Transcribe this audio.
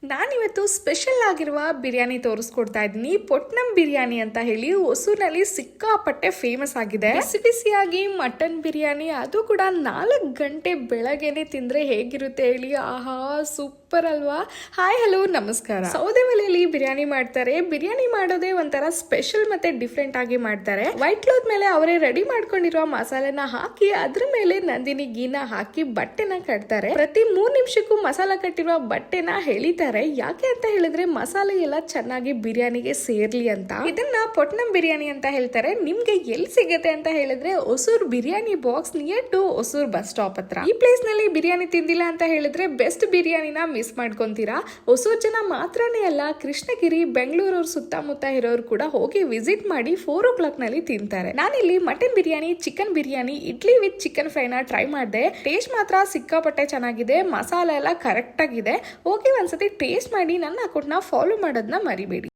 ನಾನಿವತ್ತು ಸ್ಪೆಷಲ್ ಆಗಿರುವ ಬಿರಿಯಾನಿ ತೋರಿಸ್ಕೊಡ್ತಾ ಇದ್ದೀನಿ. ಪೊಟ್ನಂ ಬಿರಿಯಾನಿ ಅಂತ ಹೇಳಿ ಹೊಸೂರಿನಲ್ಲಿ ಸಿಕ್ಕಾಪಟ್ಟೆ ಫೇಮಸ್ ಆಗಿದೆ. ಬಿಸಿ ಬಿಸಿಯಾಗಿ ಮಟನ್ ಬಿರಿಯಾನಿ, ಅದು ಕೂಡ 4 ಗಂಟೆ ಬೆಳಗ್ಗೆನೆ ತಿಂದ್ರೆ ಹೇಗಿರುತ್ತೆ ಹೇಳಿ. ಆಹಾ, ಸೂಪರ್ ಅಲ್ವಾ. ಹಾಯ್, ಹಲೋ, ನಮಸ್ಕಾರ. ಸೌದೆ ಒಲೆಯಲ್ಲಿ ಬಿರಿಯಾನಿ ಮಾಡ್ತಾರೆ. ಬಿರಿಯಾನಿ ಮಾಡೋದೇ ಒಂಥರ ಸ್ಪೆಷಲ್ ಮತ್ತೆ ಡಿಫ್ರೆಂಟ್ ಆಗಿ ಮಾಡ್ತಾರೆ. ವೈಟ್ ಕ್ಲಾತ್ ಮೇಲೆ ಅವರೇ ರೆಡಿ ಮಾಡ್ಕೊಂಡಿರುವ ಮಸಾಲೆನ ಹಾಕಿ ಅದ್ರ ಮೇಲೆ ನಂದಿನಿ ಗೀನ ಹಾಕಿ ಬಟ್ಟೆನ ಕಟ್ತಾರೆ. ಪ್ರತಿ 3 ನಿಮಿಷಕ್ಕೂ ಮಸಾಲ ಕಟ್ಟಿರುವ ಬಟ್ಟೆನ ಎಳಿತಾರೆ. ಯಾಕೆ ಅಂತ ಹೇಳಿದ್ರೆ ಮಸಾಲೆ ಎಲ್ಲ ಚೆನ್ನಾಗಿ ಬಿರಿಯಾನಿಗೆ ಸೇರ್ಲಿ ಅಂತ. ಇದನ್ನ ಪೊಟ್ನಂ ಬಿರಿಯಾನಿ ಅಂತ ಹೇಳ್ತಾರೆ. ನಿಮ್ಗೆ ಎಲ್ಲಿ ಸಿಗುತ್ತೆ ಅಂತ ಹೇಳಿದ್ರೆ Hosur biryani box near to Hosur bus stop ಹತ್ರ. ಈ ಪ್ಲೇಸ್ ನಲ್ಲಿ ಬಿರಿಯಾನಿ ತಿಂದಿಲ್ಲ ಅಂತ ಹೇಳಿದ್ರೆ ಬೆಸ್ಟ್ ಬಿರಿಯಾನಿನ ಮಿಸ್ ಮಾಡ್ಕೊಂತೀರಾ. ಹೊಸೂರ್ ಜನ ಮಾತ್ರನೇ ಅಲ್ಲ, ಕೃಷ್ಣಗಿರಿ, ಬೆಂಗಳೂರು ಸುತ್ತಮುತ್ತ ಇರೋರು ಕೂಡ ಹೋಗಿ ವಿಸಿಟ್ ಮಾಡಿ 4 o'clock ನಲ್ಲಿ ತಿಂತಾರೆ. ನಾನಿಲ್ಲಿ mutton biryani, chicken biryani, idli with chicken ಫ್ರೈನ ಟ್ರೈ ಮಾಡಿದೆ. ಟೇಸ್ಟ್ ಮಾತ್ರ ಸಿಕ್ಕಾಪಟ್ಟೆ ಚೆನ್ನಾಗಿದೆ. ಮಸಾಲೆ ಎಲ್ಲ ಕರೆಕ್ಟ್ ಆಗಿದೆ. ಹೋಗಿ ಒಂದ್ಸತಿ ಟೇಸ್ಟ್ ಮಾಡಿ ನನ್ನ ಅಕೌಂಟ್ನ ಫಾಲೋ ಮಾಡೋದನ್ನ ಮರಿಬೇಡಿ.